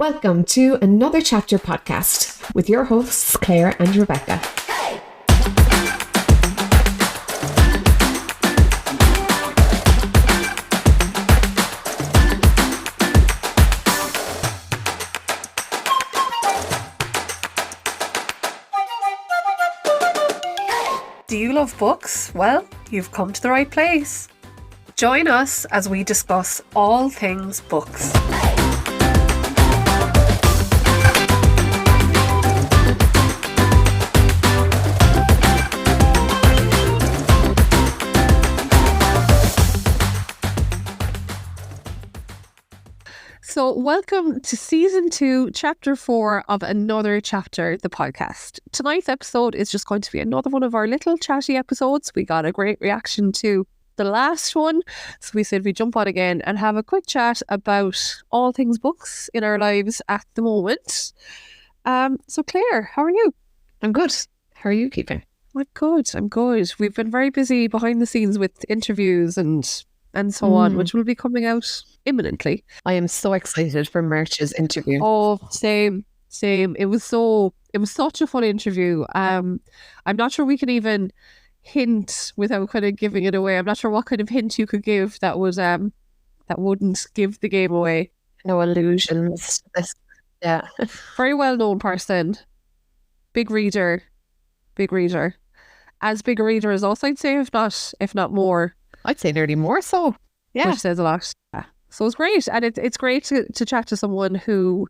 Welcome to another chapter podcast with your hosts, Claire and Rebecca. Do you love books? Well, you've come to the right place. Join us as we discuss all things books. So welcome to Season 2, Chapter 4 of Another Chapter, the podcast. Tonight's episode is just going to be another one of our little chatty episodes. We got a great reaction to the last one, so we said we'd jump on again and have a quick chat about all things books in our lives at the moment. So Claire, how are you? I'm good. How are you keeping? I'm good. We've been very busy behind the scenes with interviews and so on, which will be coming out imminently. I am so excited for Merch's interview. Oh, same. It was such a fun interview. I'm not sure we can even hint without kind of giving it away. I'm not sure what kind of hint you could give that was that wouldn't give the game away. No illusions. Yeah. Very well known person. Big reader. As big a reader as us, I'd say, if not more. I'd say nearly more so. Yeah. Which says a lot. Yeah. So it's great. And it's great to chat to someone who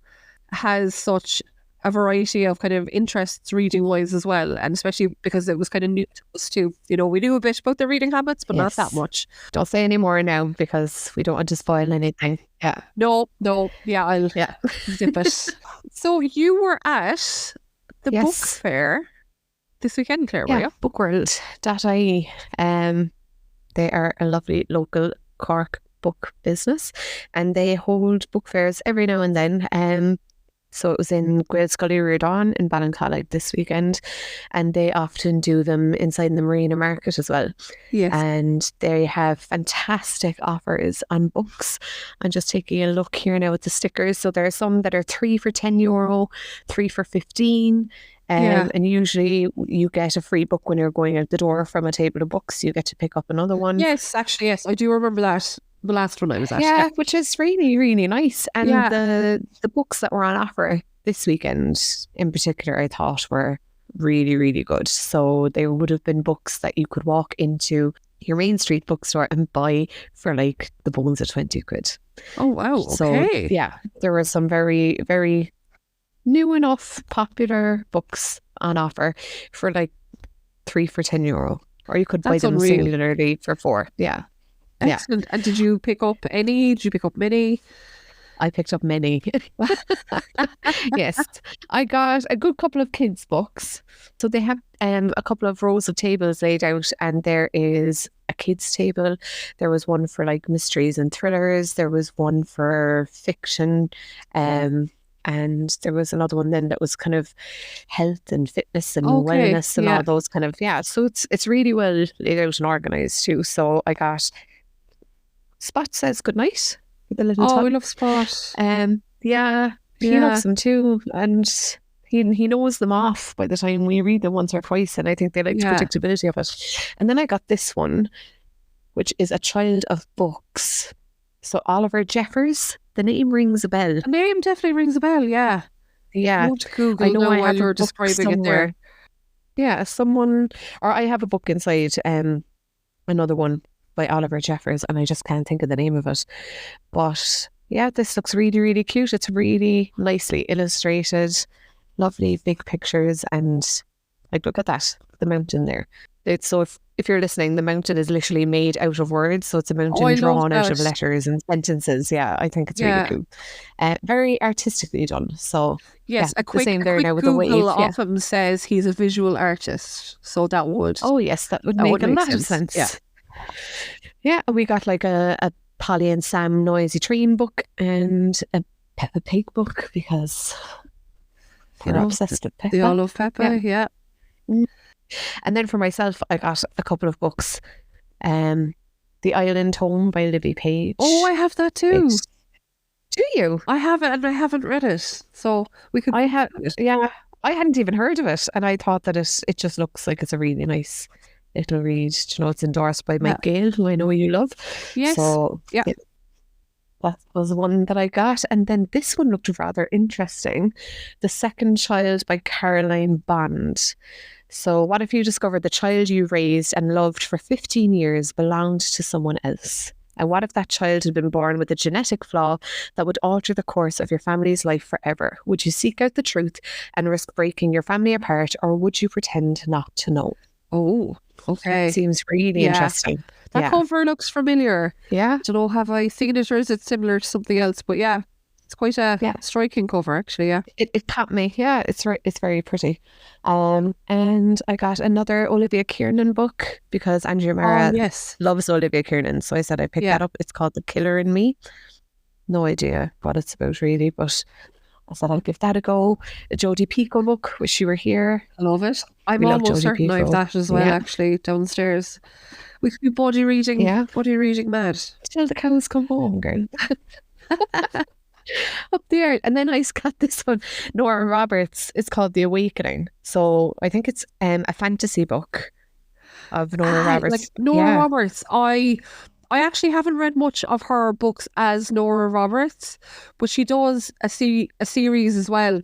has such a variety of kind of interests reading wise as well. And especially because it was kind of new to us too. You know, we knew a bit about their reading habits, but not that much. Don't say any more now because we don't want to spoil anything. Yeah. No. Yeah, I'll zip it. So you were at the book fair this weekend, Claire, were you? Bookworld.ie. They are a lovely local Cork book business and they hold book fairs every now and then. So it was in Gaelscoile Riordan in Ballincollig this weekend, and they often do them inside the Marina Market as well. Yes. And they have fantastic offers on books. I'm just taking a look here now at the stickers. So there are some that are 3 for €10, 3 for 15. And usually you get a free book when you're going out the door from a table of books. You get to pick up another one. Yes, actually, yes. I do remember that. The last one I was at. Yeah, which is really, really nice. And the books that were on offer this weekend in particular, I thought were really, really good. So they would have been books that you could walk into your main street bookstore and buy for like the bones of 20 quid. Oh, wow. Okay. So, there were some very, very new enough popular books on offer for like 3 for €10, or you could buy them singularly for 4. Yeah. Excellent. And did you pick up any? Did you pick up many? I picked up many. Yes. I got a good couple of kids' books. So they have a couple of rows of tables laid out, and there is a kids' table. There was one for like mysteries and thrillers. There was one for fiction. And there was another one then that was kind of health and fitness and wellness and all those kind of, so it's really well laid out and organised too. So I got Spot Says Goodnight with a little top. I love Spot. He loves them too, and he knows them off by the time we read them once or twice, and I think they like the predictability of it. And then I got this one, which is A Child of Books. So Oliver Jeffers, the name rings a bell. The name definitely rings a bell, yeah. Yeah. I to Google I know while you're describing it there. Yeah, I have a book inside, another one by Oliver Jeffers, and I just can't think of the name of it. But yeah, this looks really, really cute. It's really nicely illustrated, lovely big pictures, and like, look at that, the mountain there. So if you're listening, the mountain is literally made out of words. So it's a mountain drawn out of letters and sentences. Yeah, I think it's really cool. Very artistically done. So yes, a quick with Google of him says he's a visual artist. So that would. Oh yes, that would make a lot of sense. Yeah, we got like a Polly and Sam Noisy Train book and a Peppa Pig book because we're obsessed with Peppa. They all love Peppa, yeah. And then for myself, I got a couple of books. The Island Home by Libby Page. Oh, I have that too. Do you? I haven't, and I haven't read it. So we could. I had, yeah, I hadn't even heard of it, and I thought that it just looks like it's a really nice little read. You know, it's endorsed by Mike Gale, who I know you love. Yes. So Yeah. That was one that I got. And then this one looked rather interesting. The Second Child by Caroline Bond. So what if you discovered the child you raised and loved for 15 years belonged to someone else? And what if that child had been born with a genetic flaw that would alter the course of your family's life forever? Would you seek out the truth and risk breaking your family apart, or would you pretend not to know? Oh, okay. Seems really interesting. That cover looks familiar. Yeah. Don't know, have I seen it, or is it similar to something else? But yeah, it's quite a striking cover, actually. Yeah, it caught me. Yeah, it's very pretty. And I got another Olivia Kiernan book because Andrea Mara loves Olivia Kiernan, so I said I picked that up. It's called The Killer in Me. No idea what it's about really, but I said I'll give that a go. A Jodi Picoult book, Wish You Were Here. I love it. I'm almost certain I have that as well, actually, downstairs. We could be body reading mad. Till the cows come home, girl. Up there. And then I got this one, Nora Roberts. It's called The Awakening. So I think it's a fantasy book of Nora Roberts. Like Nora Roberts. I actually haven't read much of her books as Nora Roberts, but she does a series as well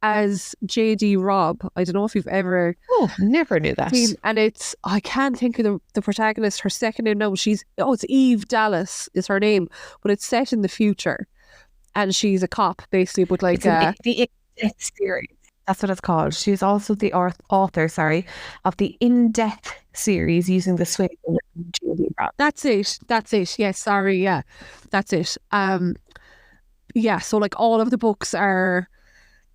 as J.D. Robb. I don't know if you've ever... Oh, never knew that. And it's... I can't think of the protagonist. Her second name now. It's Eve Dallas is her name, but it's set in the future. And she's a cop, basically, but like... the In-Depth series. That's what it's called. She's also the author, of the In-Depth series using the swing. That's it. Yes, sorry. Yeah, that's it. Yeah, so like all of the books are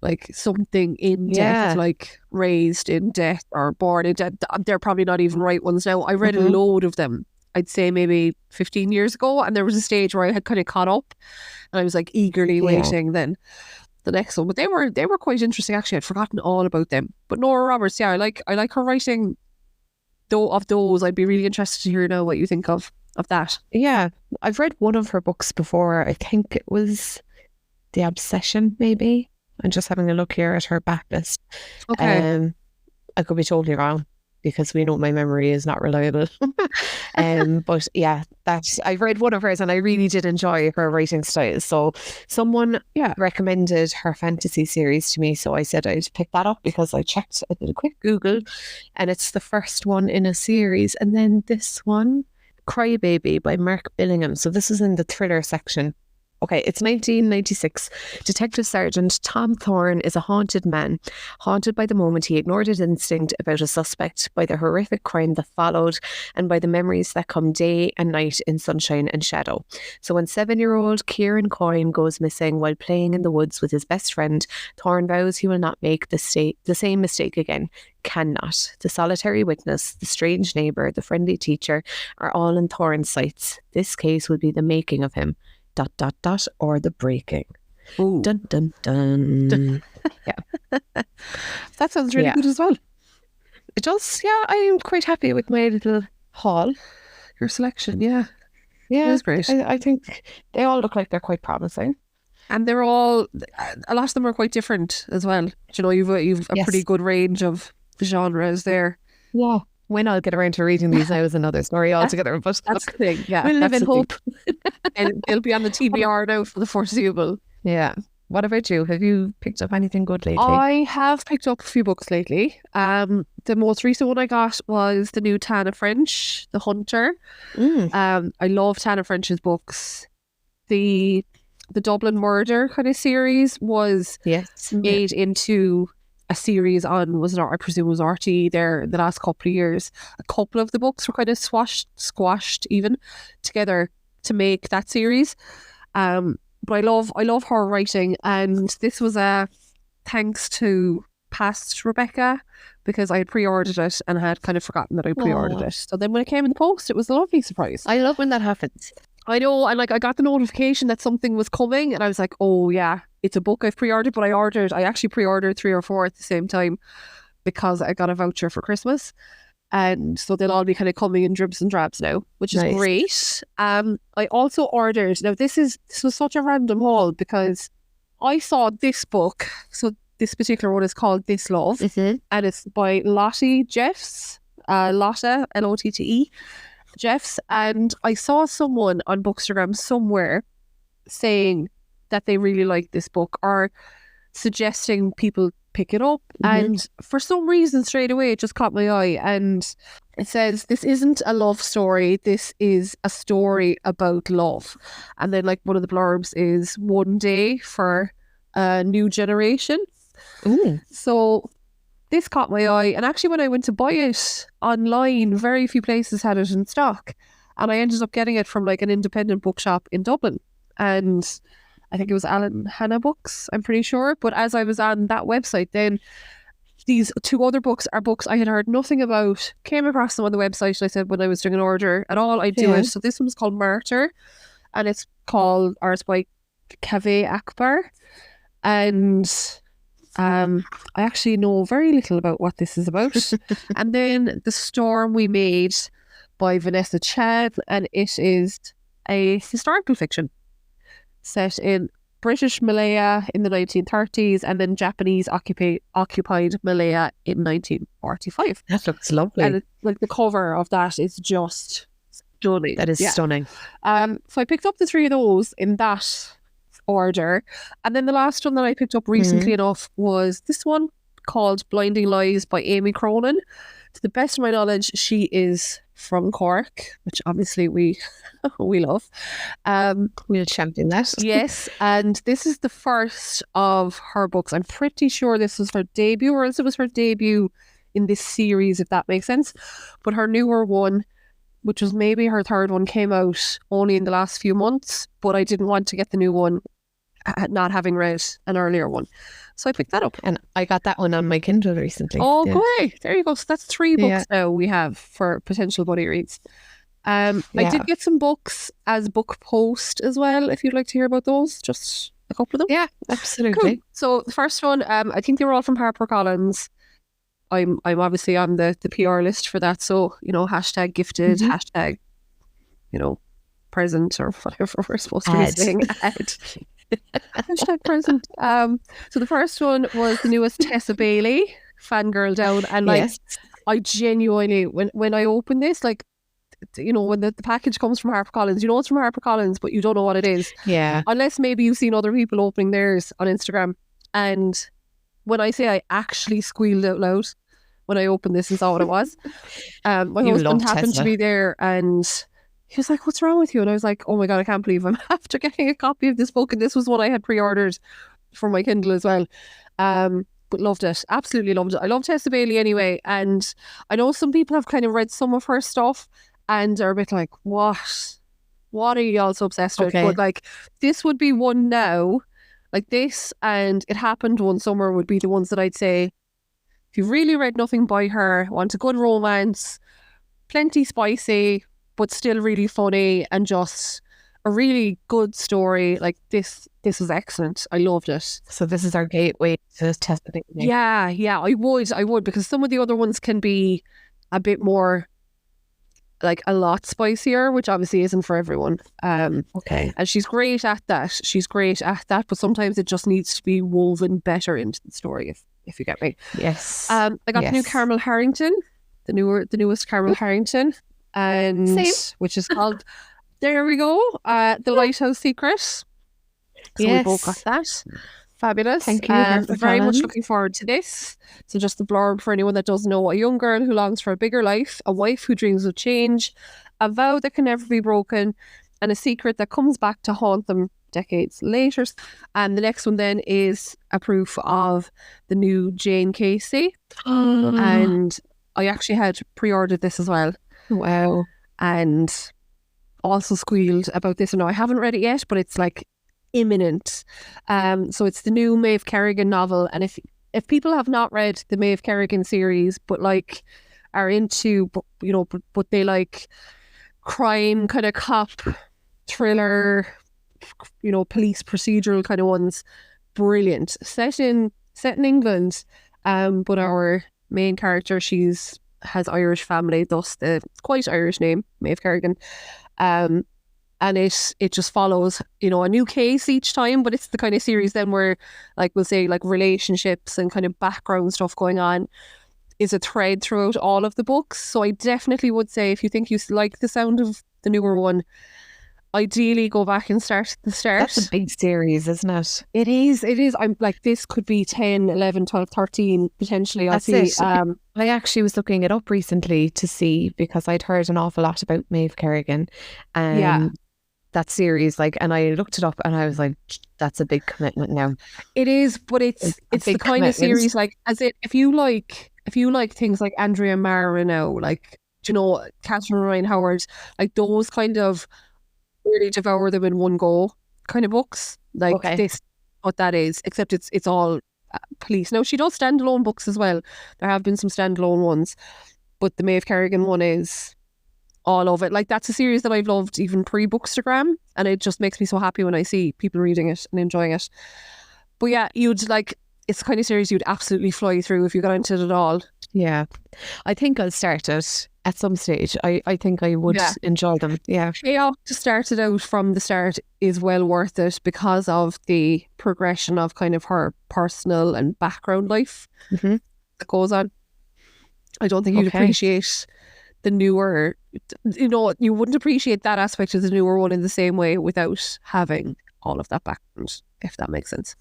like something in death, like raised in death or born in death. They're probably not even right ones now. I read a load of them, I'd say maybe 15 years ago, and there was a stage where I had kind of caught up and I was like eagerly waiting then the next one. But they were quite interesting actually. I'd forgotten all about them. But Nora Roberts, I like her writing. Though of those, I'd be really interested to hear now what you think of that. Yeah, I've read one of her books before. I think it was The Obsession, maybe. I'm just having a look here at her backlist. Okay. I could be totally wrong because we know my memory is not reliable. But yeah, I've read one of hers and I really did enjoy her writing style. So someone recommended her fantasy series to me. So I said I'd pick that up because I did a quick Google and it's the first one in a series. And then this one, Crybaby by Mark Billingham. So this is in the thriller section. Okay, it's 1996. Detective Sergeant Tom Thorne is a haunted man, haunted by the moment he ignored his instinct about a suspect, by the horrific crime that followed, and by the memories that come day and night in sunshine and shadow. So when 7-year-old Kieran Coyne goes missing while playing in the woods with his best friend, Thorne vows he will not make the same mistake again. Cannot. The solitary witness, the strange neighbour, the friendly teacher are all in Thorne's sights. This case will be the making of him. ... or the breaking. Ooh. Dun dun dun. Yeah. That sounds really good as well. It does. Yeah, I'm quite happy with my little haul. Your selection, yeah. Yeah. It was great. I think they all look like they're quite promising. And they're all, a lot of them are quite different as well. You know, you've a pretty good range of genres there. Yeah. When I'll get around to reading these now is another story altogether. But that's the thing, yeah. We'll live in hope. And it'll be on the TBR now for the foreseeable. Yeah. What about you? Have you picked up anything good lately? I have picked up a few books lately. The most recent one I got was the new Tana French, The Hunter. I love Tana French's books. The Dublin Murder kind of series was made into a series on, I presume it was RT there the last couple of years. A couple of the books were kind of squashed even together to make that series. But I love her writing, and this was a thanks to past Rebecca, because I had pre-ordered it and had kind of forgotten that I pre-ordered it. So then when it came in the post, it was a lovely surprise. I love when that happens. I know, and like I got the notification that something was coming, and I was like, oh yeah, it's a book I've pre-ordered, but I actually pre-ordered 3 or 4 at the same time because I got a voucher for Christmas. And so they'll all be kind of coming in dribs and drabs now, which is Nice. great. I also ordered, now this was such a random haul because I saw this book. So this particular one is called This Love, Mm-hmm. and it's by Lotte Jeffs, Lotte, Lotte Jeffs. And I saw someone on Bookstagram somewhere saying that they really liked this book or suggesting people pick it up. Mhm. And for some reason, straight away, it just caught my eye. And it says, this isn't a love story. This is a story about love. And then like one of the blurbs is one day for a new generation. Ooh. So this caught my eye. And actually, when I went to buy it online, very few places had it in stock. And I ended up getting it from like an independent bookshop in Dublin. And I think it was Alan Hanna Books, I'm pretty sure. But as I was on that website, then these two other books are books I had heard nothing about, came across them on the website. And I said, when I was doing an order at all, I'd do Yeah. it. So this one's called Martyr, and it's by Kaveh Akbar. And I actually know very little about what this is about. And then The Storm We Made by Vanessa Chan, and it is a historical fiction set in British Malaya in the 1930s and then Japanese occupied Malaya in 1945. That looks lovely. And like the cover of that is just stunning. That is stunning. So I picked up the three of those in that order. And then the last one that I picked up recently enough was this one called Blinding Lies by Amy Cronin. To the best of my knowledge, she is from Cork, which obviously we love. We'll champion that. Yes, and this is the first of her books. I'm pretty sure this was her debut, or else it was her debut in this series, if that makes sense. But her newer one, which was maybe her third one, came out only in the last few months, but I didn't want to get the new one not having read an earlier one. So I picked that up. And I got that one on my Kindle recently. Oh, Yeah. great. There you go. So that's 3 books Yeah. now we have for potential buddy reads. I did get some books as book post as well, if you'd like to hear about those. Just a couple of them. Yeah, absolutely. Cool. So the first one, I think they were all from HarperCollins. I'm obviously on the PR list for that. So, hashtag gifted, hashtag, present or whatever we're supposed to be saying. Ad. Hashtag present. So the first one was the newest Tessa Bailey, Fangirl Down. And Yes. I genuinely, when I open this, when the package comes from HarperCollins, you know it's from HarperCollins, but you don't know what it is. Yeah. Unless maybe you've seen other people opening theirs on Instagram. And when I say I actually squealed out loud when I opened this and saw what it was, my You husband love happened Tessa. to be there and he was like, "What's wrong with you?" And I was like, "Oh my God, I can't believe I'm after getting a copy of this book." And this was what I had pre-ordered for my Kindle as well. But loved it. Absolutely loved it. I love Tessa Bailey anyway. And I know some people have kind of read some of her stuff and are a bit like, what are you all so obsessed with? Okay. But this would be one now. Like this and It Happened One Summer would be the ones that I'd say, if you've really read nothing by her, want a good romance, plenty spicy, but still really funny and just a really good story. Like this was excellent. I loved it. So this is our gateway to Tessa Bailey. Yeah, I would because some of the other ones can be a bit more a lot spicier, which obviously isn't for everyone. Okay. And she's great at that. But sometimes it just needs to be woven better into the story, if you get me. Yes. I got the new Yes. Caramel Harrington, the newest Caramel Harrington, and Same. which is called, there we go, The Lighthouse Secret. So we both got that. Fabulous. Thank you, Very much HarperCollins. looking forward to this. So just the blurb for anyone that doesn't know: a young girl who longs for a bigger life, a wife who dreams of change, a vow that can never be broken, and a secret that comes back to haunt them decades later. And the next one then is a proof of the new Jane Casey. And I actually had pre-ordered this as well. Wow. And also squealed about this. And I haven't read it yet, but it's imminent. So it's the new Maeve Kerrigan novel. And if people have not read the Maeve Kerrigan series, but are into, but they like crime kind of cop thriller, police procedural kind of ones, brilliant. Set in England, but our main character, she's has Irish family, thus the quite Irish name, Maeve Kerrigan. And it just follows, a new case each time, but it's the kind of series then where, like, we'll say, like, relationships and kind of background stuff going on is a thread throughout all of the books. So I definitely would say, if you think you like the sound of the newer one, ideally go back and start at the start. That's a big series, isn't it? It is. I'm like, this could be 10, 11, 12, 13 potentially. That's it. I actually was looking it up recently to see, because I'd heard an awful lot about Maeve Kerrigan. That series, like, and I looked it up and I was like, that's a big commitment now. It is, but it's the kind of series, like, if you like things like Andrea Marino, like, Catherine Ryan Howard, like those kind of really devour them in one go kind of books, like this, what that is, except it's all police. Now, she does standalone books as well. There have been some standalone ones, but the Maeve Kerrigan one is all of it. Like, that's a series that I've loved even pre-Bookstagram, and it just makes me so happy when I see people reading it and enjoying it. But yeah, it's the kind of series you'd absolutely fly through if you got into it at all. Yeah, I think I'll start it at some stage. I think I would enjoy them. Yeah, to start it out from the start is well worth it because of the progression of kind of her personal and background life that goes on. I don't think you'd appreciate the newer, you wouldn't appreciate that aspect of the newer one in the same way without having all of that background, if that makes sense.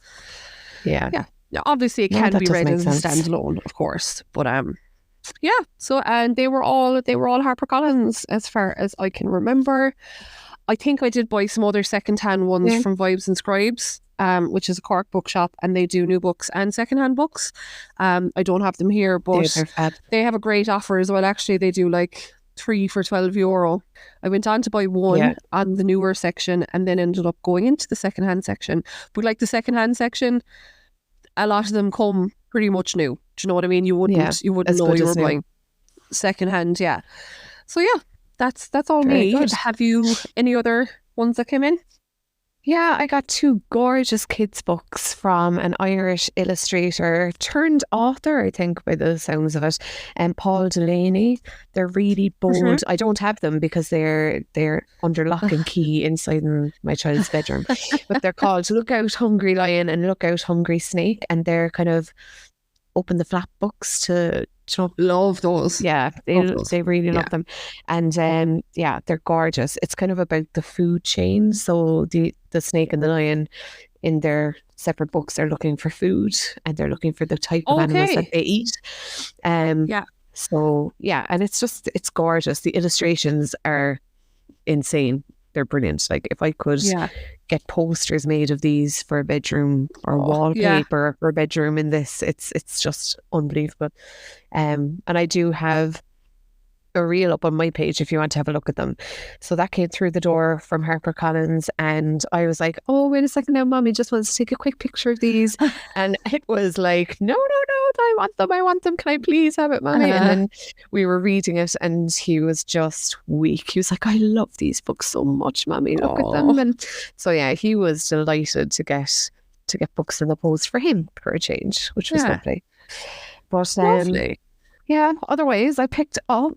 Yeah. Now, obviously, it can be read as a standalone, of course, but So, and they were all HarperCollins as far as I can remember. I think I did buy some other secondhand ones from Vibes and Scribes, which is a Cork bookshop, and they do new books and secondhand books. I don't have them here, but they have a great offer as well. Actually, they do like 3 for €12. I went on to buy one on the newer section and then ended up going into the secondhand section. But like the secondhand section, a lot of them come pretty much new. Do you know what I mean? You wouldn't know you were buying secondhand. Yeah. So that's all me. Good. Have you any other ones that came in? Yeah, I got 2 gorgeous kids' books from an Irish illustrator turned author, I think, by the sounds of it, and Paul Delaney. They're really bold. I don't have them because they're under lock and key inside my child's bedroom. But they're called Look Out Hungry Lion and Look Out Hungry Snake, and they're kind of open the flap books to love those. Yeah, they really love them. And they're gorgeous. It's kind of about the food chain. So the snake and the lion in their separate books are looking for food, and they're looking for the type of animals that they eat. So and it's gorgeous. The illustrations are insane. They're brilliant. Like, if I could get posters made of these for a bedroom or wallpaper for a bedroom in this, it's just unbelievable. And I do have a reel up on my page if you want to have a look at them. So that came through the door from HarperCollins, and I was like, oh, wait a second now, Mommy just wants to take a quick picture of these. And it was like, no, I want them, can I please have it, Mommy? And then we were reading it, and he was just weak. He was like, I love these books so much, Mommy, look at them. And so he was delighted to get books in the post for him for a change, which was lovely. But lovely. Otherwise I picked up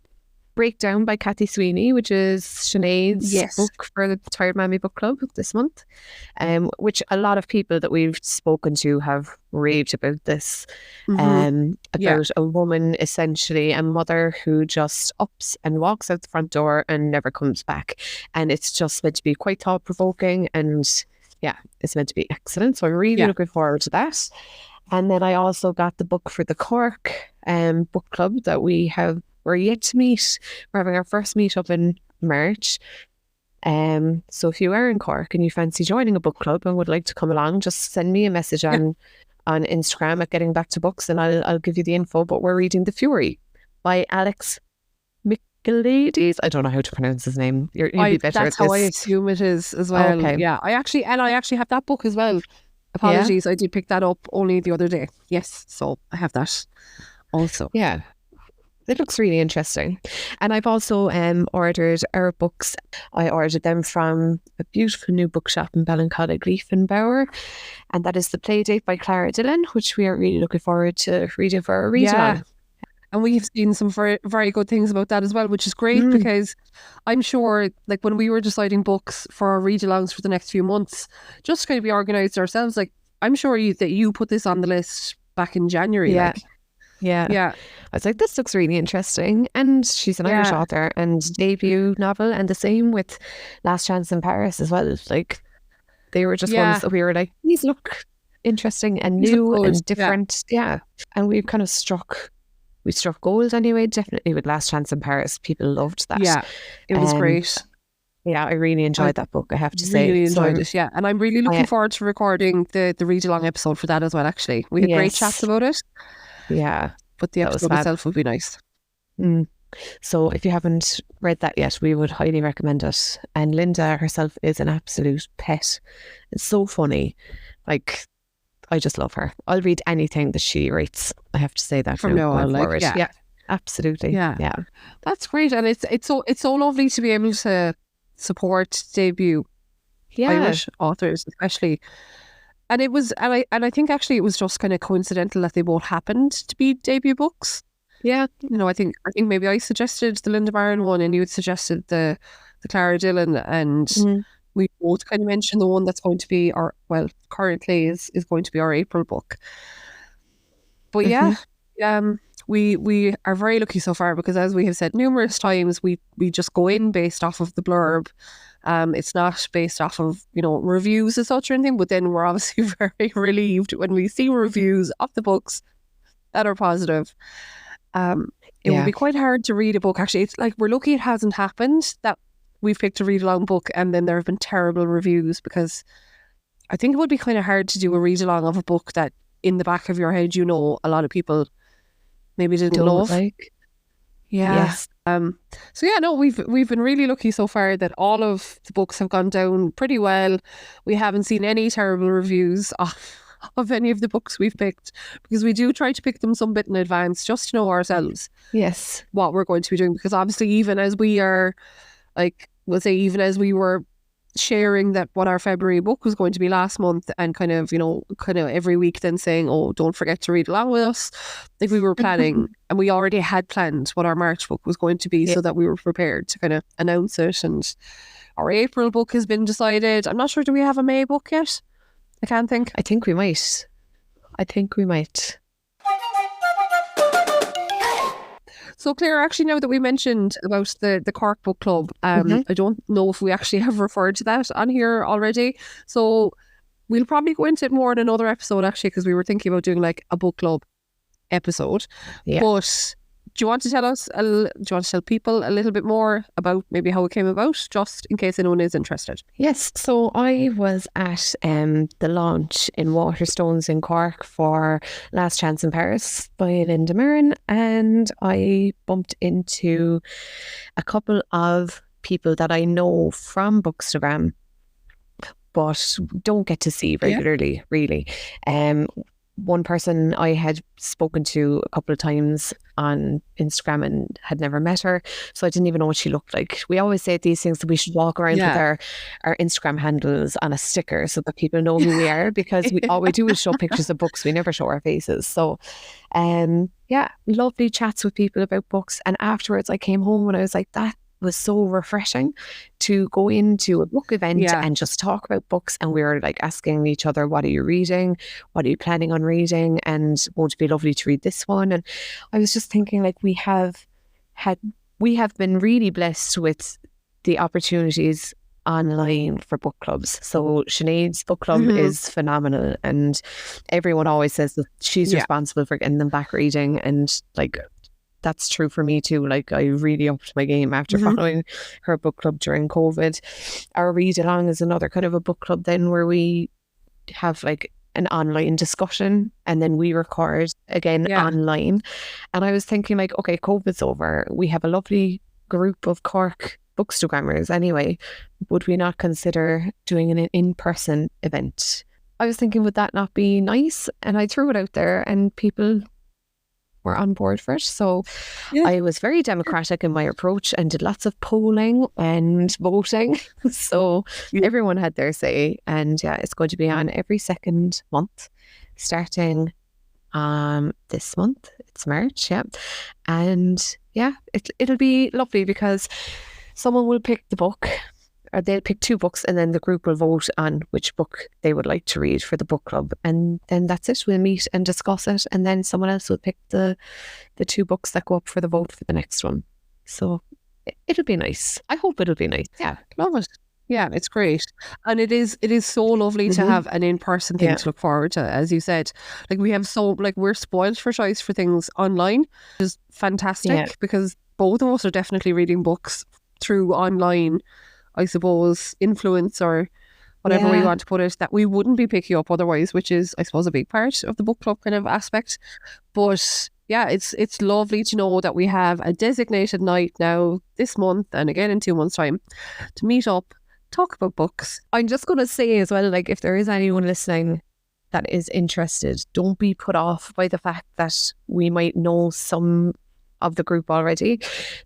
Breakdown by Cathy Sweeney, which is Sinead's book for the Tired Mammy Book Club this month, which a lot of people that we've spoken to have raved about this, about a woman, essentially a mother, who just ups and walks out the front door and never comes back. And it's just meant to be quite thought-provoking, and it's meant to be excellent. So I'm really looking forward to that. And then I also got the book for the Cork book club that we're yet to meet. We're having our first meet up in March. So if you are in Cork and you fancy joining a book club and would like to come along, just send me a message on Instagram at Getting Back to Books, and I'll give you the info. But we're reading The Fury by Alex Michaelides. I don't know how to pronounce his name. You'd be better at this. That's how I assume it is as well. Okay. Yeah, I actually have that book as well. Apologies, I did pick that up only the other day. Yes, so I have that also. Yeah. It looks really interesting. And I've also ordered our books. I ordered them from a beautiful new bookshop in Ballincollig, Leafenbauer, and that is The Playdate by Clara Dillon, which we are really looking forward to reading for our read along. And we've seen some very, very good things about that as well, which is great because I'm sure, like, when we were deciding books for our read-alongs for the next few months, just to kind of be organised ourselves, like, I'm sure that you put this on the list back in January. Yeah. Like. Yeah. Yeah. I was like, this looks really interesting. And she's an Irish author and debut novel. And the same with Last Chance in Paris as well. Like, they were just ones that we were like, these look interesting and new and different. Yeah. And we kind of struck gold anyway, definitely with Last Chance in Paris. People loved that. Yeah, it was great. Yeah, I really enjoyed that book, I have to say. Really enjoyed it, yeah. And I'm really looking forward to recording the read-along episode for that as well, actually. We had great chats about it. Yeah. But the episode itself would be nice. So if you haven't read that yet, we would highly recommend it. And Linda herself is an absolute pet. It's so funny. Like, I just love her. I'll read anything that she writes. I have to say that from now on. Like, yeah, absolutely. Yeah, that's great, and it's so lovely to be able to support debut Irish authors, especially. And it was, and I think actually it was just kind of coincidental that they both happened to be debut books. Yeah, you know, I think maybe I suggested the Linda Barron one, and you had suggested the Clara Dillon, and we both kind of mentioned the one that's going to be currently is going to be our April book. But we are very lucky so far because, as we have said numerous times, we just go in based off of the blurb. It's not based off of, you know, reviews as such or anything, but then we're obviously very relieved when we see reviews of the books that are positive. It would be quite hard to read a book. Actually, it's like we're lucky it hasn't happened that we've picked a read-along book and then there have been terrible reviews, because I think it would be kind of hard to do a read-along of a book that in the back of your head, you know, a lot of people maybe didn't love. Yes. So yeah, no, we've been really lucky so far that all of the books have gone down pretty well. We haven't seen any terrible reviews of any of the books we've picked, because we do try to pick them some bit in advance just to know ourselves what we're going to be doing, because obviously even as we are, like, we'll say, even as we were sharing that what our February book was going to be last month, and kind of every week then saying, oh, don't forget to read along with us, like we were planning and we already had planned what our March book was going to be, so that we were prepared to kind of announce it. And our April book has been decided. I'm not sure, do we have a May book yet? I can't think. I think we might. So Claire, actually, now that we mentioned about the Cork Book Club, I don't know if we actually have referred to that on here already. So we'll probably go into it more in another episode, actually, because we were thinking about doing like a book club episode. Yeah. But do you want to tell people a little bit more about maybe how it came about, just in case anyone is interested? Yes, so I was at the launch in Waterstones in Cork for Last Chance in Paris by Linda Barron, and I bumped into a couple of people that I know from Bookstagram but don't get to see regularly, really. One person I had spoken to a couple of times on Instagram and had never met her, so I didn't even know what she looked like. We always say these things that we should walk around with our Instagram handles on a sticker so that people know who we are, because all we do is show pictures of books. We never show our faces. So lovely chats with people about books. And afterwards I came home and I was like, that was so refreshing to go into a book event and just talk about books. And we were like asking each other, what are you reading? What are you planning on reading? And won't it be lovely to read this one? And I was just thinking, like, we have been really blessed with the opportunities online for book clubs. So Sinead's book club is phenomenal, and everyone always says that she's responsible for getting them back reading, and like that's true for me too. Like, I really upped my game after following her book club during COVID. Our read along is another kind of a book club then, where we have like an online discussion and then we record again online. And I was thinking, like, okay, COVID's over, we have a lovely group of Cork Bookstagrammers anyway, would we not consider doing an in-person event? I was thinking, would that not be nice? And I threw it out there and people were on board for it. So I was very democratic in my approach and did lots of polling and voting. So everyone had their say. And it's going to be on every second month, starting this month. It's March, yeah. And yeah, it'll be lovely because someone will pick the book, or they'll pick 2 books, and then the group will vote on which book they would like to read for the book club. And then that's it. We'll meet and discuss it, and then someone else will pick the 2 books that go up for the vote for the next one. So it'll be nice. I hope it'll be nice. Yeah, love it. Yeah, it's great. And it is so lovely to have an in-person thing to look forward to, as you said. Like, we have we're spoiled for choice for things online, which is fantastic because both of us are definitely reading books through online, I suppose, influence or whatever we want to put it, that we wouldn't be picking up otherwise, which is, I suppose, a big part of the book club kind of aspect. But yeah, it's lovely to know that we have a designated night now this month and again in 2 months' time to meet up, talk about books. I'm just going to say as well, like, if there is anyone listening that is interested, don't be put off by the fact that we might know some of the group already.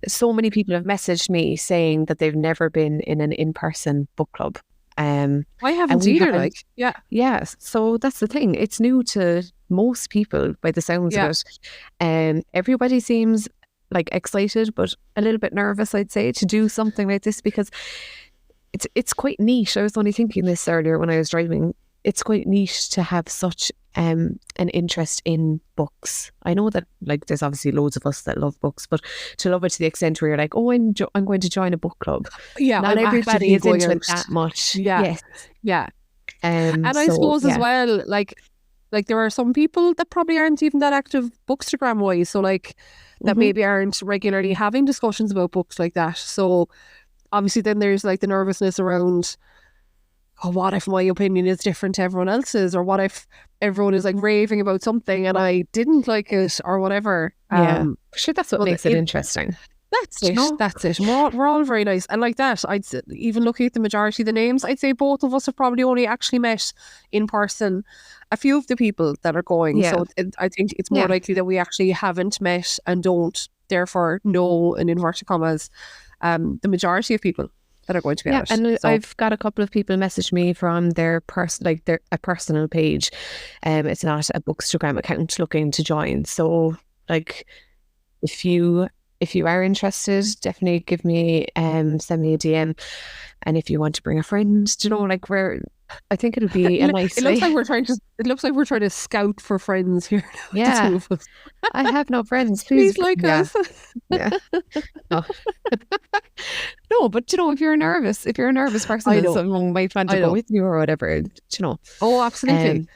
So many people have messaged me saying that they've never been in an in-person book club. I haven't either. Yeah. So that's the thing. It's new to most people by the sounds of it. Everybody seems like excited, but a little bit nervous, I'd say, to do something like this because it's quite neat. I was only thinking this earlier when I was driving. It's quite neat to have such an interest in books. I know that, like, there's obviously loads of us that love books, but to love it to the extent where you're like, oh, I'm going to join a book club. Yeah, not everybody is into it that much. Yeah. And I suppose as well, like there are some people that probably aren't even that active Bookstagram wise, so like that maybe aren't regularly having discussions about books like that. So obviously then there's like the nervousness around, oh, what if my opinion is different to everyone else's, or what if everyone is like raving about something and I didn't like it or whatever. Sure, that's what makes it interesting. That's it. That's it. We're all very nice. And like that, even looking at the majority of the names, I'd say both of us have probably only actually met in person a few of the people that are going. So I think it's more likely that we actually haven't met and don't therefore know, in inverted commas, the majority of people that are going to be out. And so I've got a couple of people message me from their a personal page. It's not a Bookstagram account looking to join. So like, if you are interested, definitely give me send me a DM. And if you want to bring a friend, you know, like, I think it'll be a nice. It looks like we're trying to scout for friends here. Yeah, I have no friends. Please like us. Yeah. No, but you know, if you're a nervous person, and someone might plan to go with you or whatever, you know. Oh, absolutely.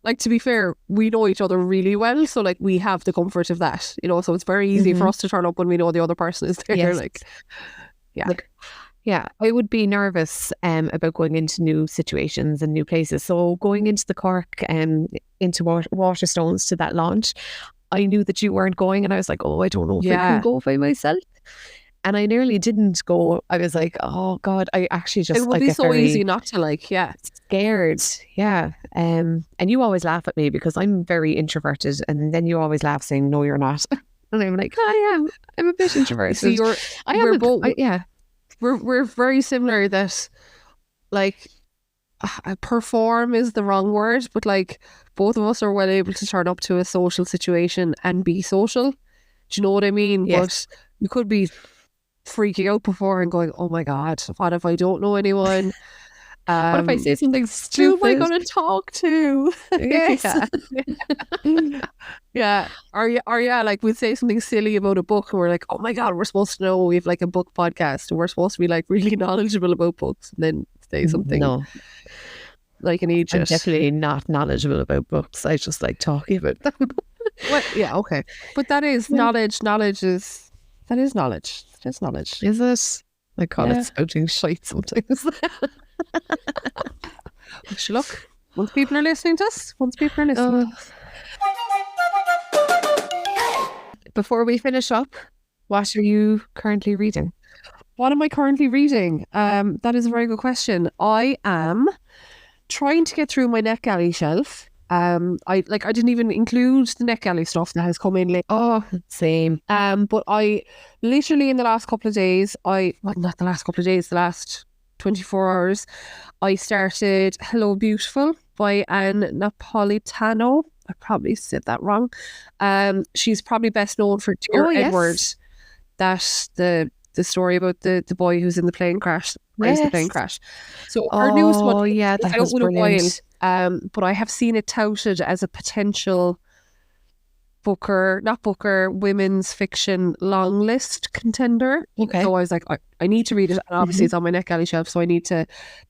Like, to be fair, we know each other really well, so like we have the comfort of that, you know. So it's very easy for us to turn up when we know the other person is there. Yes. Like, I would be nervous about going into new situations and new places. So going into the Cork into Waterstones to that launch, I knew that you weren't going, and I was like, oh, I don't know if I can go by myself. And I nearly didn't go. I was like, oh God, I actually just, it would be so easy not to, like, scared. Yeah. And you always laugh at me because I'm very introverted, and then you always laugh saying, no, you're not. And I'm like, I'm a bit introverted. See, we're very similar, that like perform is the wrong word, but like both of us are well able to turn up to a social situation and be social. Do you know what I mean? Yes. But you could be freaking out before and going, oh my God, what if I don't know anyone? What if I say something stupid? Who am I going to talk to? Yes. Or like we'd say something silly about a book and we're like, oh my God, we're supposed to know we have like a book podcast and we're supposed to be like really knowledgeable about books, and then say something like an idiot. I'm definitely not knowledgeable about books. I just like talking about them. Well, yeah, okay. But that is knowledge. Knowledge is knowledge. It's knowledge. Is it? I call it spouting shite sometimes. Look, once people are listening to us, Before we finish up, what are you currently reading? What am I currently reading? That is a very good question. I am trying to get through my NetGalley shelf. I didn't even include the NetGalley stuff that has come in late. Oh, same. But I literally in the last couple of days, the last 24 hours, I started Hello Beautiful by Anne Napolitano. I probably said that wrong. She's probably best known for Dear Edward. That's the story about the boy who's in the plane crash. The plane crash. So her newest one is that out was with brilliant. a while. But I have seen it touted as a potential women's fiction long list contender. Okay. So I was like, I need to read it. And obviously it's on my NetGalley shelf, so I need to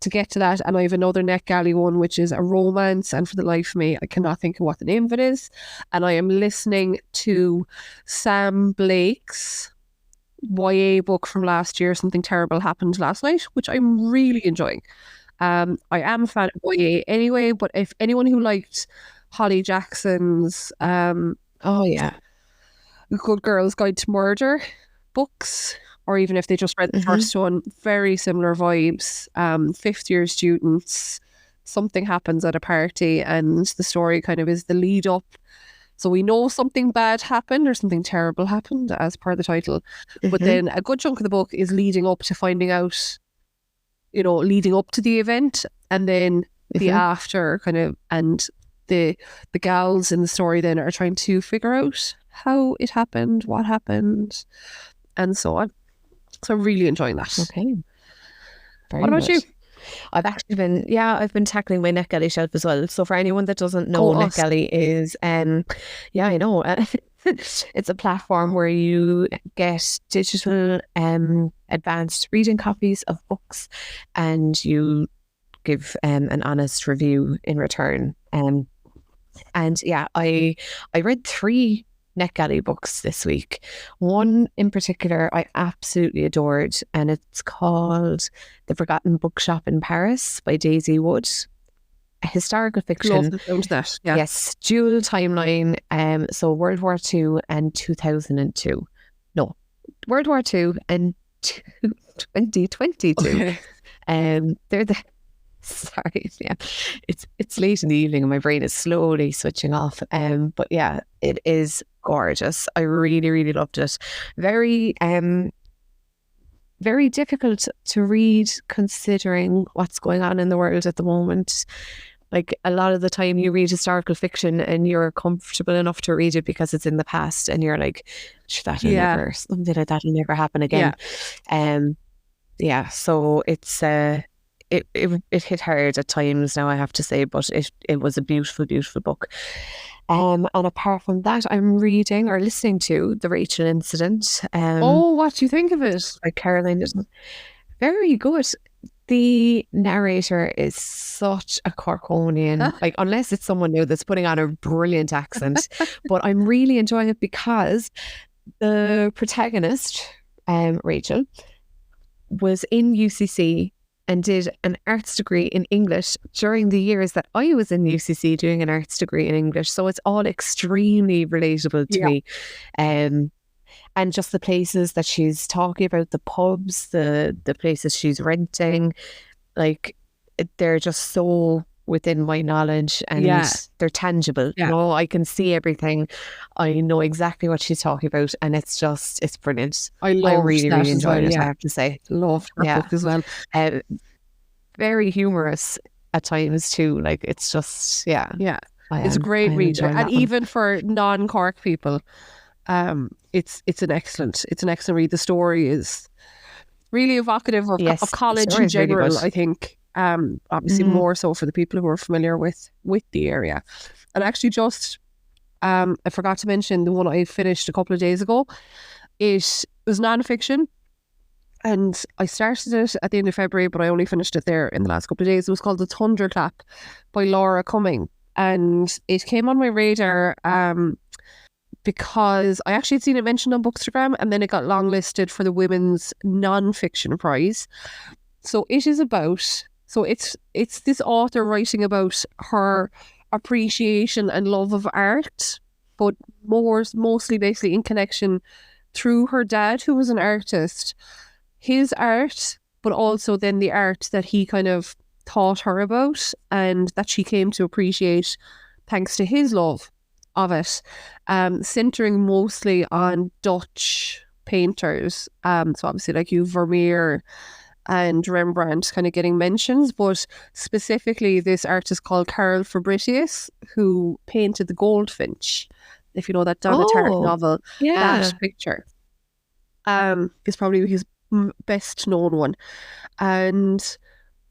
get to that. And I have another NetGalley one, which is a romance. And for the life of me, I cannot think of what the name of it is. And I am listening to Sam Blake's YA book from last year, Something Terrible Happened Last Night, which I'm really enjoying. I am a fan of YA anyway, but if anyone who liked Holly Jackson's Good Girl's Guide to Murder books, or even if they just read the first one, very similar vibes. Fifth year students, something happens at a party and the story kind of is the lead up. So we know something bad happened or something terrible happened as per the title. But then a good chunk of the book is leading up to finding out, leading up to the event, and then the after kind of, and the gals in the story then are trying to figure out how it happened, what happened, and so on. So I'm really enjoying that. Okay. What about you? I've actually been tackling my NetGalley shelf as well. So for anyone that doesn't know, NetGalley is, I know, it's a platform where you get digital advanced reading copies of books and you give an honest review in return. I read 3 NetGalley books this week. One in particular I absolutely adored, and it's called The Forgotten Bookshop in Paris by Daisy Wood. A historical fiction. Love the sound of that. Yeah. Yes, dual timeline. So World War II and 2002. No, World War II and 2022. Okay. They're the. Sorry, yeah, it's late in the evening and my brain is slowly switching off. But yeah, it is gorgeous. I really, really loved it. Very, very difficult to read considering what's going on in the world at the moment. Like a lot of the time you read historical fiction and you're comfortable enough to read it because it's in the past and you're like, something like that will never happen again. So it's it hit hard at times now, I have to say, but it was a beautiful, beautiful book. And apart from that, I'm reading or listening to The Rachel Incident. What do you think of it? By Caroline. Very good. The narrator is such a Corkonian, like unless it's someone new that's putting on a brilliant accent. But I'm really enjoying it because the protagonist, Rachel, was in UCC and did an arts degree in English during the years that I was in UCC doing an arts degree in English. So it's all extremely relatable to me. And just the places that she's talking about, the pubs, the places she's renting, like they're just so within my knowledge and they're tangible. You know, I can see everything. I know exactly what she's talking about, and it's brilliant. I really enjoyed it, I have to say. Loved her book as well. Very humorous at times too. Like it's just it's a great read, and even for non-Cork people, it's an excellent read. The story is really evocative of college in general, really, I think. Obviously more so for the people who are familiar with the area. And actually just I forgot to mention the one I finished a couple of days ago. It was non-fiction and I started it at the end of February, but I only finished it there in the last couple of days. It was called The Thunderclap by Laura Cumming, and it came on my radar because I actually had seen it mentioned on Bookstagram, and then it got longlisted for the Women's Non-Fiction Prize. So it is about, it's this author writing about her appreciation and love of art, but mostly basically in connection through her dad, who was an artist, his art, but also then the art that he kind of taught her about and that she came to appreciate thanks to his love of it, centering mostly on Dutch painters. So obviously like you, Vermeer, and Rembrandt kind of getting mentions, but specifically this artist called Carl Fabritius, who painted the Goldfinch. If you know that Donna Tartt novel, that picture is probably his best known one. And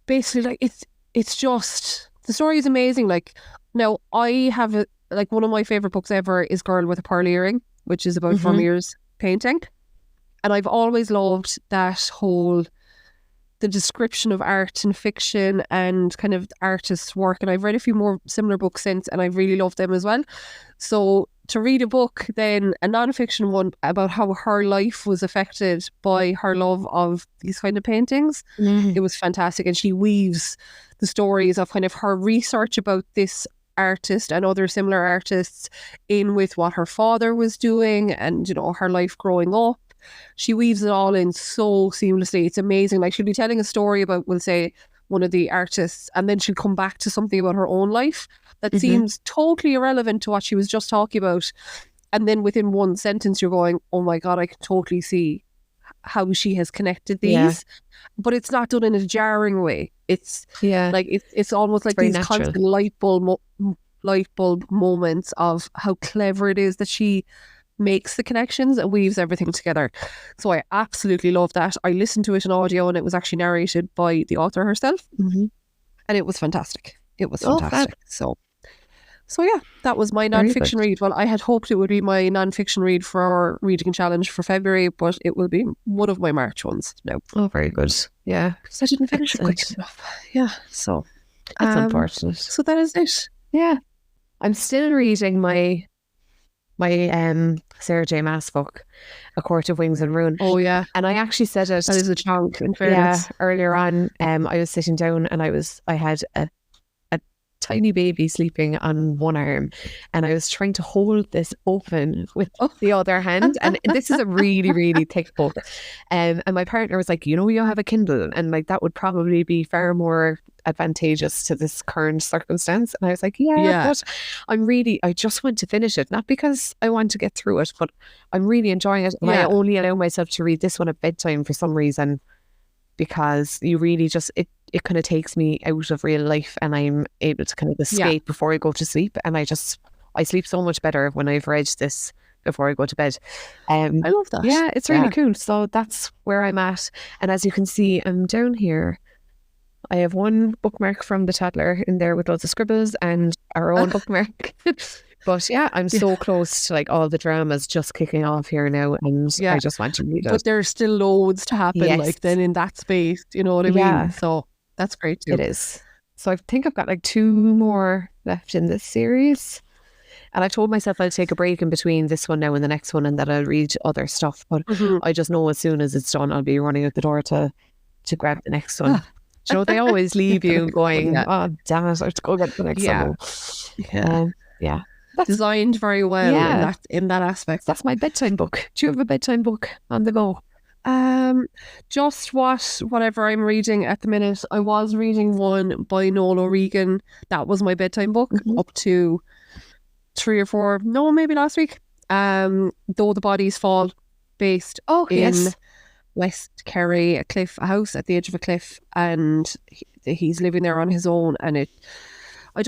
basically, like, it's just, the story is amazing. Like, now I have like one of my favorite books ever is Girl with a Pearl Earring, which is about Vermeer's painting, and I've always loved that whole, the description of art and fiction and kind of the artist's work. And I've read a few more similar books since, and I've really loved them as well. So to read a book, then a non-fiction one, about how her life was affected by her love of these kind of paintings, it was fantastic. And she weaves the stories of kind of her research about this artist and other similar artists in with what her father was doing and, you know, her life growing up. She weaves it all in so seamlessly. It's amazing. Like, she'll be telling a story about, we'll say, one of the artists, and then she'll come back to something about her own life that seems totally irrelevant to what she was just talking about. And then within one sentence, you're going, oh my God, I can totally see how she has connected these. Yeah. But it's not done in a jarring way. It's like, it's almost like these natural, constant light bulb moments of how clever it is that she makes the connections and weaves everything together. So I absolutely love that. I listened to it in audio, and it was actually narrated by the author herself, and it was fantastic. It was fantastic. So yeah, that was my non-fiction read. Well, I had hoped it would be my non-fiction read for our reading challenge for February, but it will be one of my March ones now. Oh, very good. Yeah, because I didn't finish it quick enough. Yeah, so that's unfortunate. So that is it. Yeah, I'm still reading my Sarah J. Maas book, A Court of Wings and Ruin. Oh yeah, and I actually said it. That is a chunk, in fairness. Yeah, earlier on, I was sitting down and I had a tiny baby sleeping on one arm, and I was trying to hold this open with the other hand, and this is a really, really thick book, and my partner was like, you know, you have a Kindle, and like that would probably be far more advantageous to this current circumstance. And I was like, but I just want to finish it, not because I want to get through it, but I'm really enjoying it, and I only allow myself to read this one at bedtime for some reason, because you really just, it kind of takes me out of real life, and I'm able to kind of escape before I go to sleep. And I sleep so much better when I've read this before I go to bed. I love that. Yeah, it's really cool. So that's where I'm at. And as you can see, I'm down here. I have one bookmark from the Tatler in there with loads of scribbles and our own bookmark. But yeah, I'm so close to like all the dramas just kicking off here now, and I just want to read it. But there's still loads to happen, like then in that space, you know what I mean? So that's great too. It is. So I think I've got like 2 more left in this series. And I told myself I'll take a break in between this one now and the next one, and that I'll read other stuff. But I just know as soon as it's done, I'll be running out the door to grab the next one. You know, they always leave you going, oh, damn it, I have to go get the next one. Yeah. That's designed very well in that aspect. That's my bedtime book. Do you have a bedtime book on the go? Just whatever I'm reading at the minute. I was reading one by Noel O'Regan. That was my bedtime book up to 3 or 4, no, maybe last week. Though the Bodies Fall, based in West Kerry, a house at the edge of a cliff, and he's living there on his own. And I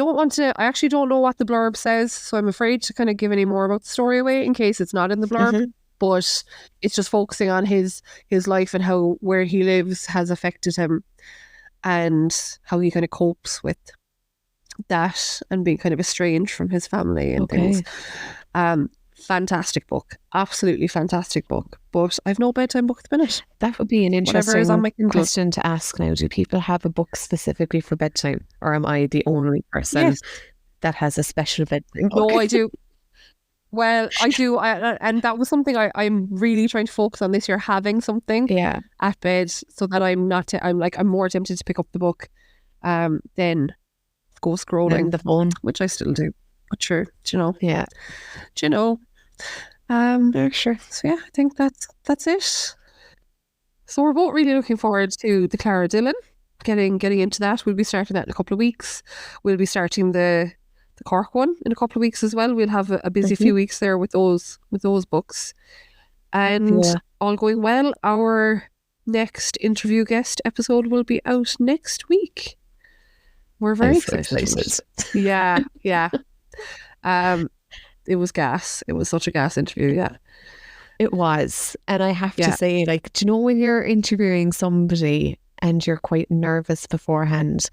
actually don't know what the blurb says, so I'm afraid to kind of give any more about the story away in case it's not in the blurb. But it's just focusing on his life and how where he lives has affected him, and how he kind of copes with that and being kind of estranged from his family and things. Fantastic book, absolutely fantastic book. But I've no bedtime book at the minute. That would be an interesting question to ask now. Do people have a book specifically for bedtime, or am I the only person that has a special bedtime book? No, I do. Well, I do, and that was something I'm really trying to focus on this year, having something at bed, so that I'm more tempted to pick up the book than go scrolling the phone, which I still do. But sure, do you know? Yeah. Do you know? Sure. So yeah, I think that's it. So we're both really looking forward to the Clara Dillon, getting into that. We'll be starting that in a couple of weeks. We'll be starting the Cork one in a couple of weeks as well. We'll have a busy few weeks there with those books, and all going well, our next interview guest episode will be out next week. We're very excited. Yeah. It was gas. It was such a gas interview, yeah. It was. And I have to say, like, do you know when you're interviewing somebody and you're quite nervous beforehand?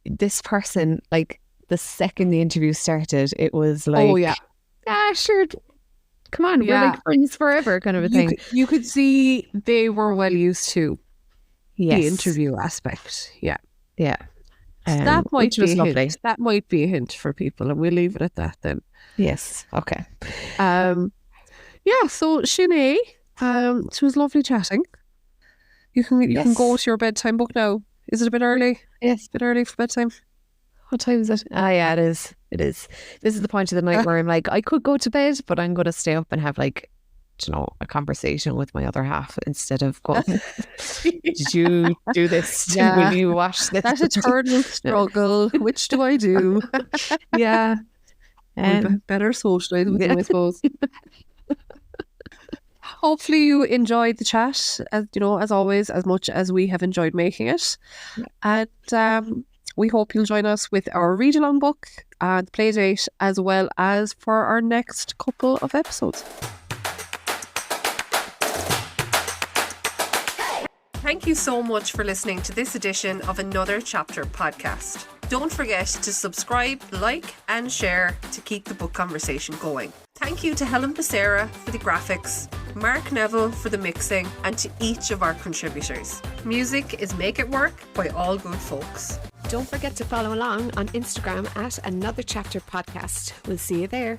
This person, like, the second the interview started, it was like, oh yeah, sure, come on, we're like friends forever kind of a thing. You could see they were well used to the Yes. interview aspect. Yeah. Yeah. So that might be a lovely. hint. That might be a hint for people, and we'll leave it at that then. Yes. Okay. Yeah, so Sinead, it was lovely chatting. You can go to your bedtime book now. Is it a bit early? Yes. A bit early for bedtime? What time is it? Ah, yeah, it is. It is. This is the point of the night where I'm like, I could go to bed, but I'm going to stay up and have, like, you know, a conversation with my other half instead of going, did you do this? Yeah. Will you watch this? That eternal struggle. Which do I do? Yeah. Better socialise with them, I suppose. Hopefully you enjoyed the chat, as you know, as always, as much as we have enjoyed making it. And we hope you'll join us with our read-along book and playdate, as well as for our next couple of episodes. Thank you so much for listening to this edition of Another Chapter podcast. Don't forget to subscribe, like and share to keep the book conversation going. Thank you to Helen Becerra for the graphics, Mark Neville for the mixing, and to each of our contributors. Music is Make It Work by All Good Folks. Don't forget to follow along on Instagram at Another Chapter Podcast. We'll see you there.